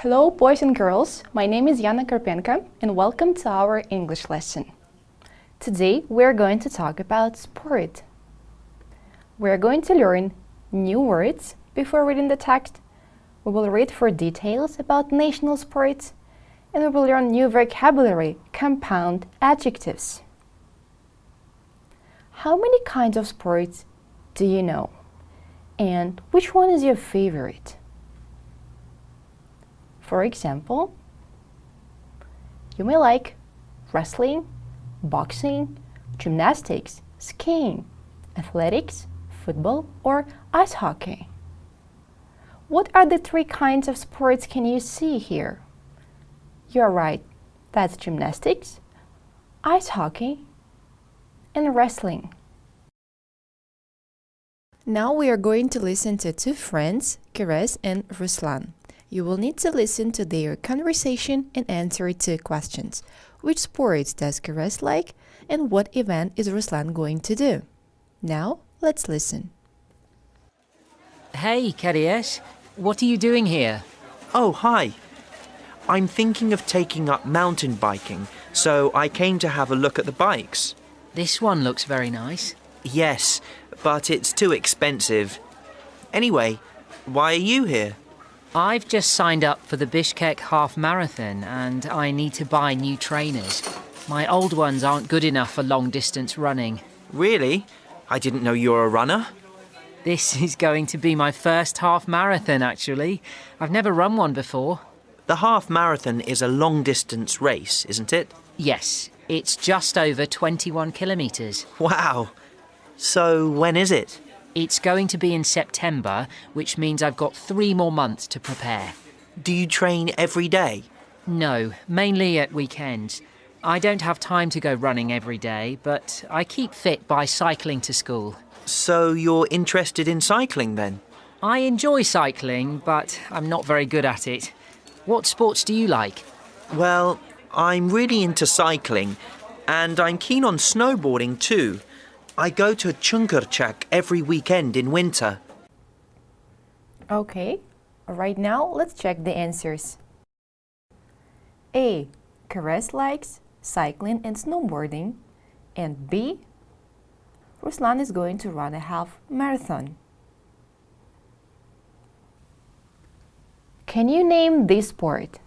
Hello boys and girls, my name is Yana Karpenko and welcome to our English lesson. Today we're going to talk about sport. We're going to learn new words before reading the text. We will read for details about national sports and we will learn new vocabulary, compound adjectives. How many kinds of sports do you know? And which one is your favorite? For example, you may like wrestling, boxing, gymnastics, skiing, athletics, football, or ice hockey. What are the three kinds of sports can you see here? You're right, that's gymnastics, ice hockey, and wrestling. Now we are going to listen to two friends, Keres and Ruslan. You will need to listen to their conversation and answer two questions. Which sports does Keres like and what event is Ruslan going to do? Now, let's listen. Hey, Keres, what are you doing here? Oh, hi. I'm thinking of taking up mountain biking, so I came to have a look at the bikes. This one looks very nice. Yes, but it's too expensive. Anyway, why are you here? I've just signed up for the Bishkek half marathon and I need to buy new trainers. My old ones aren't good enough for long distance running. Really? I didn't know you were a runner. This is going to be my first half marathon actually. I've never run one before. The half marathon is a long distance race, isn't it? Yes, it's just over 21 kilometres. Wow. So when is it? It's going to be in September, which means I've got 3 more months to prepare. Do you train every day? No, mainly at weekends. I don't have time to go running every day, but I keep fit by cycling to school. So you're interested in cycling then? I enjoy cycling, but I'm not very good at it. What sports do you like? Well, I'm really into cycling, and I'm keen on snowboarding too. I go to Chunkerchak every weekend in winter. Okay, right now let's check the answers. A. Keres likes cycling and snowboarding. And B. Ruslan is going to run a half marathon. Can you name this sport?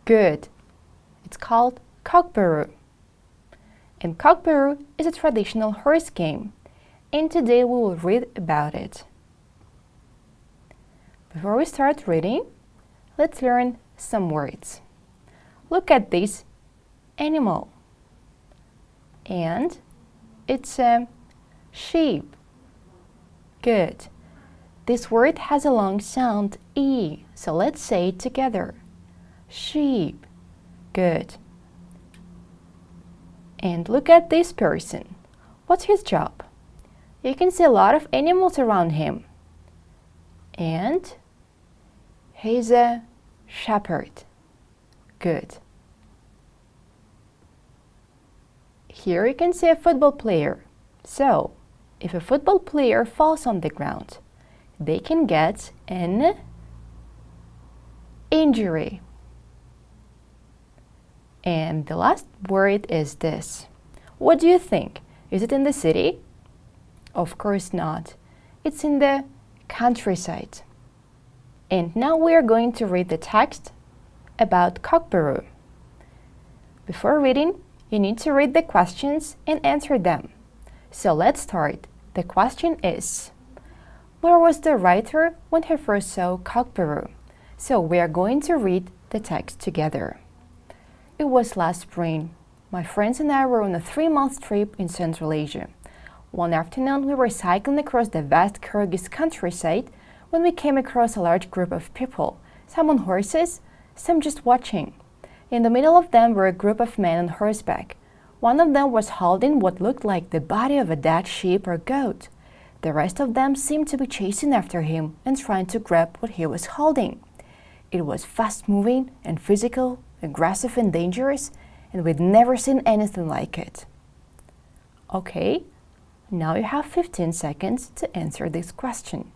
Good. It's called cockburrow. And cockburrow is a traditional horse game, and today we will read about it. Before we start reading, let's learn some words. Look at this animal. And it's a sheep. Good. This word has a long sound E, so let's say it together. Sheep. Good. And look at this person. What's his job? You can see a lot of animals around him. And he's a shepherd. Good. Here you can see a football player. So, if a football player falls on the ground, they can get an injury. And the last word is this. What do you think? Is it in the city? Of course not. It's in the countryside. And now we are going to read the text about cockburrow. Before reading, you need to read the questions and answer them. So let's start. The question is, where was the writer when he first saw cockburrow? So we are going to read the text together. It was last spring. My friends and I were on a 3-month trip in Central Asia. One afternoon, we were cycling across the vast Kyrgyz countryside when we came across a large group of people, some on horses, some just watching. In the middle of them were a group of men on horseback. One of them was holding what looked like the body of a dead sheep or goat. The rest of them seemed to be chasing after him and trying to grab what he was holding. It was fast-moving and physical, aggressive and dangerous, and we'd never seen anything like it. Okay, now you have 15 seconds to answer this question.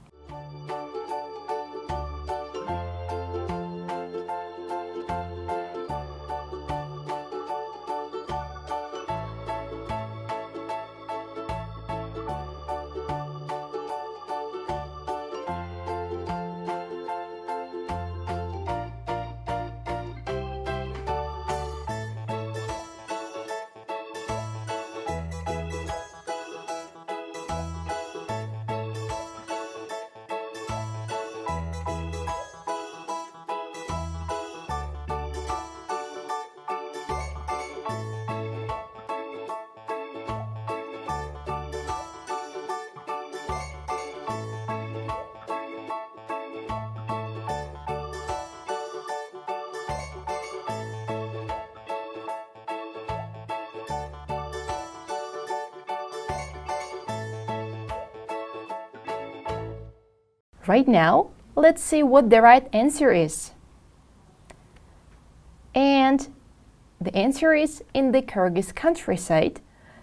Right now, let's see what the right answer is. And the answer is in the Kyrgyz countryside,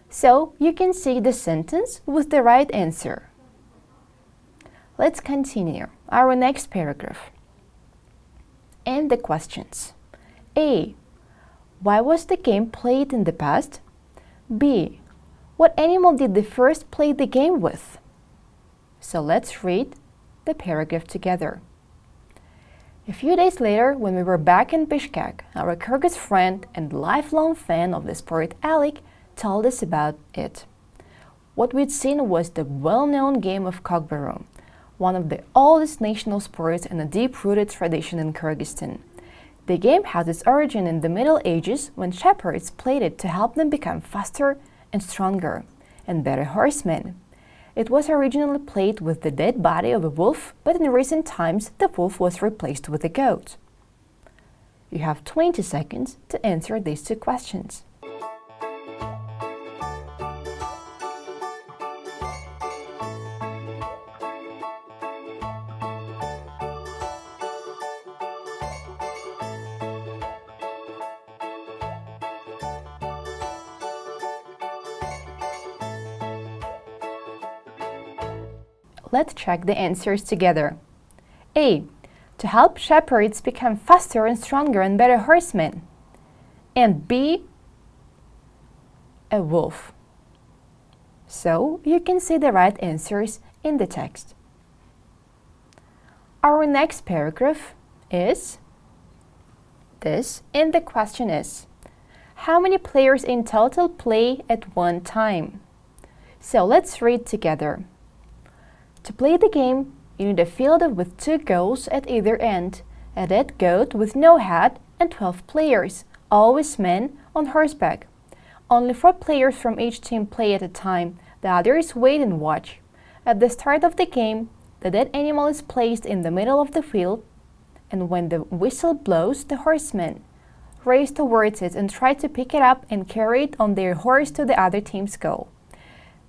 so you can see the sentence with the right answer. Let's continue our next paragraph. And the questions. A. Why was the game played in the past? B. What animal did they first play the game with? So let's read the paragraph together. A few days later, when we were back in Bishkek, our Kyrgyz friend and lifelong fan of the sport, Alik, told us about it. What we'd seen was the well-known game of kokbaro, one of the oldest national sports and a deep-rooted tradition in Kyrgyzstan. The game has its origin in the Middle Ages when shepherds played it to help them become faster and stronger and better horsemen. It was originally played with the dead body of a wolf, but in recent times the wolf was replaced with a goat. You have 20 seconds to answer these two questions. Let's check the answers together. A. To help shepherds become faster and stronger and better horsemen. And B. A wolf. So you can see the right answers in the text. Our next paragraph is this, and the question is, how many players in total play at one time? So let's read together. To play the game, you need a field with 2 goals at either end, a dead goat with no head, and 12 players, always men, on horseback. Only 4 players from each team play at a time, the others wait and watch. At the start of the game, the dead animal is placed in the middle of the field, and when the whistle blows, the horsemen race towards it and try to pick it up and carry it on their horse to the other team's goal.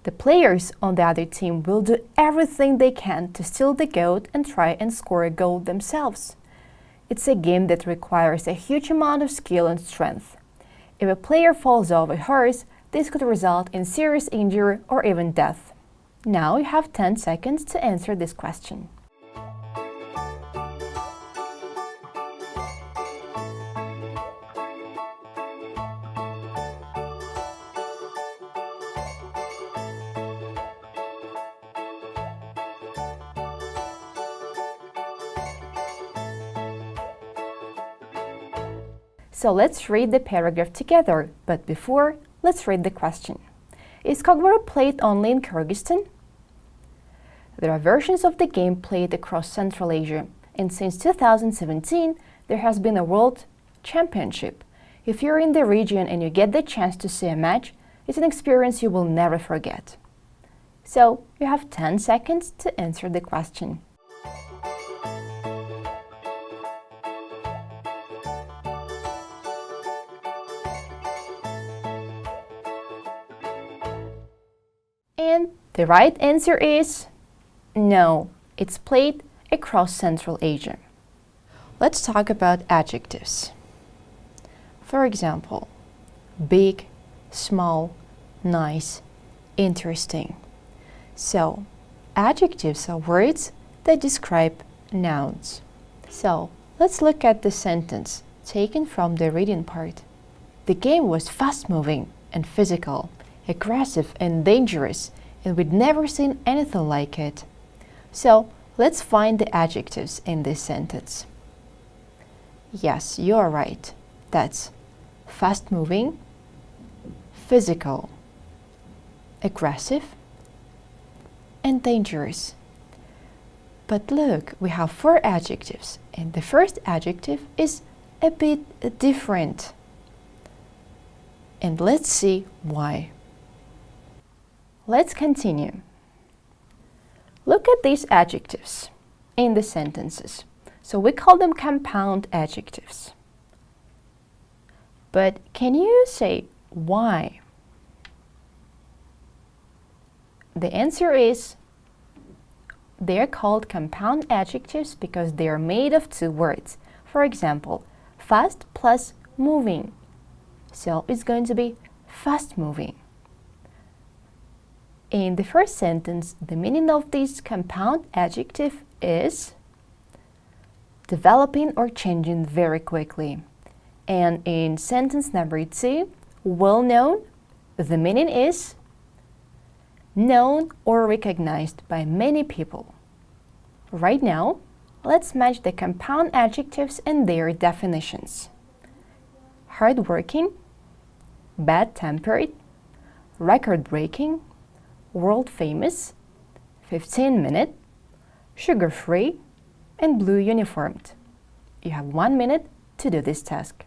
The players on the other team will do everything they can to steal the goat and try and score a goal themselves. It's a game that requires a huge amount of skill and strength. If a player falls off a horse, this could result in serious injury or even death. Now you have 10 seconds to answer this question. So let's read the paragraph together, but before, let's read the question. Is kokbaro played only in Kyrgyzstan? There are versions of the game played across Central Asia, and since 2017, there has been a World Championship. If you're in the region and you get the chance to see a match, it's an experience you will never forget. So, you have 10 seconds to answer the question. And the right answer is no, it's played across Central Asia. Let's talk about adjectives. For example, big, small, nice, interesting. So, adjectives are words that describe nouns. So, let's look at the sentence taken from the reading part. The game was fast-moving and physical, aggressive and dangerous, and we'd never seen anything like it. So, let's find the adjectives in this sentence. Yes, you're right. That's fast-moving, physical, aggressive, and dangerous. But look, we have 4 adjectives, and the first adjective is a bit different. And let's see why. Let's continue. Look at these adjectives in the sentences. So we call them compound adjectives. But can you say why? The answer is They're called compound adjectives because they are made of two words. For example, fast plus moving. So it's going to be fast moving. In the first sentence, the meaning of this compound adjective is developing or changing very quickly. And in sentence number 2, well known, the meaning is known or recognized by many people. Right now, let's match the compound adjectives and their definitions. Hardworking, bad-tempered, record-breaking, world-famous, 15-minute, sugar-free, and blue-uniformed. You have 1 minute to do this task.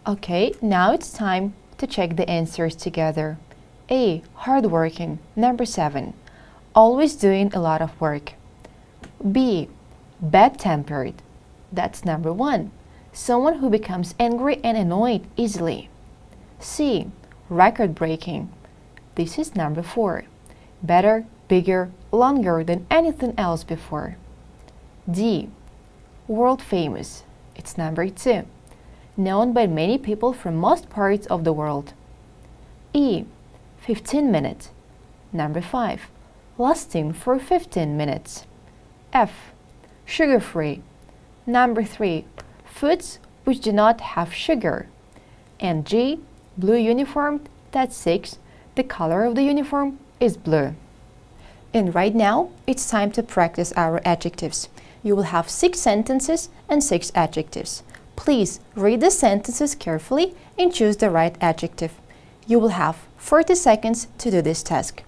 Okay, now it's time to check the answers together. A. Hardworking, number 7. Always doing a lot of work. B. Bad-tempered. That's number 1. Someone who becomes angry and annoyed easily. C. Record-breaking. This is number 4. Better, bigger, longer than anything else before. D. World-famous. It's number 2. Known by many people from most parts of the world. E. 15 minutes. Number 5. Lasting for 15 minutes. F. Sugar-free. Number 3. Foods which do not have sugar. And G. Blue uniform. That's 6. The color of the uniform is blue. And right now, it's time to practice our adjectives. You will have 6 sentences and 6 adjectives. Please read the sentences carefully and choose the right adjective. You will have 40 seconds to do this task.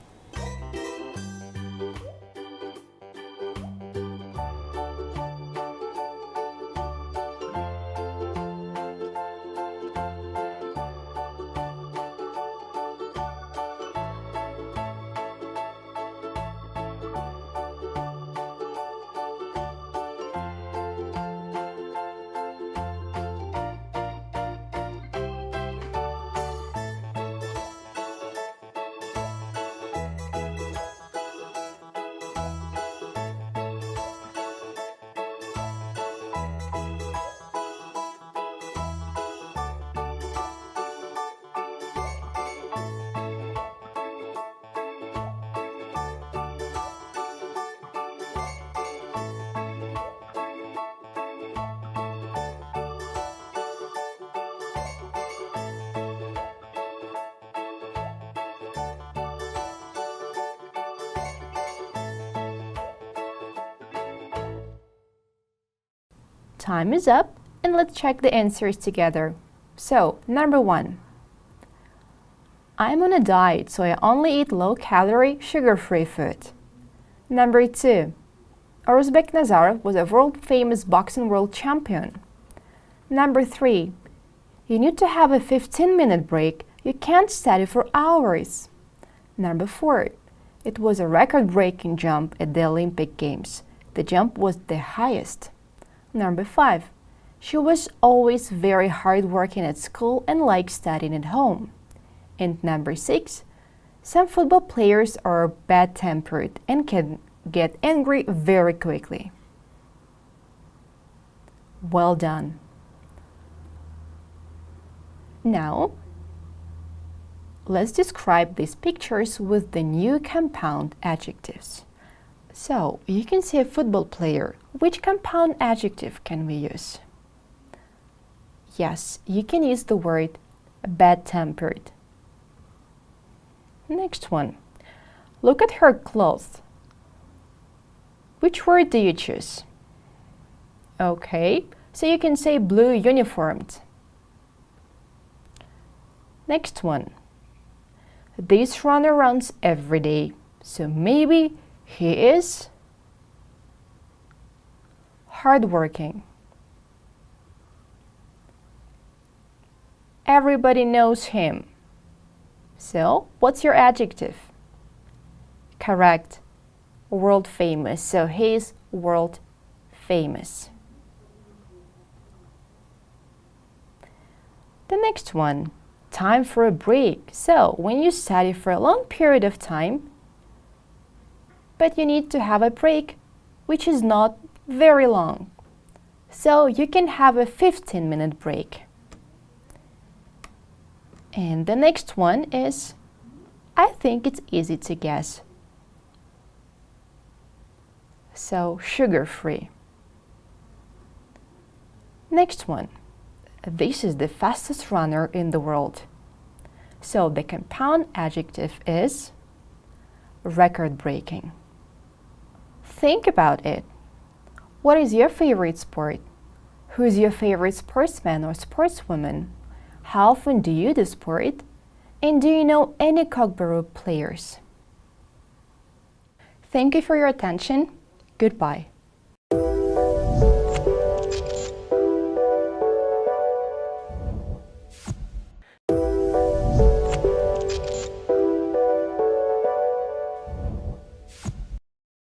Time is up, and let's check the answers together. So, number 1. I'm on a diet, so I only eat low-calorie, sugar-free food. Number 2. Orzbek Nazarov was a world-famous boxing world champion. Number 3. You need to have a 15-minute break. You can't study for hours. Number 4. It was a record-breaking jump at the Olympic Games. The jump was the highest. Number 5. She was always very hardworking at school and liked studying at home. And number 6. Some football players are bad-tempered and can get angry very quickly. Well done. Now, let's describe these pictures with the new compound adjectives. So, you can say a football player. Which compound adjective can we use? Yes, you can use the word bad-tempered. Next one. Look at her clothes. Which word do you choose? Okay, so you can say blue uniformed. Next one. This runner runs every day, so maybe he is hardworking. Everybody knows him. So, what's your adjective? Correct. World famous. So, he's world famous. The next one. Time for a break. So, when you study for a long period of time, but you need to have a break, which is not very long. So, you can have a 15-minute break. And the next one is, I think it's easy to guess. So, sugar-free. Next one. This is the fastest runner in the world. So, the compound adjective is record-breaking. Think about it. What is your favorite sport? Who is your favorite sportsman or sportswoman? How often do you do sport? And do you know any cockburrow players? Thank you for your attention. Goodbye.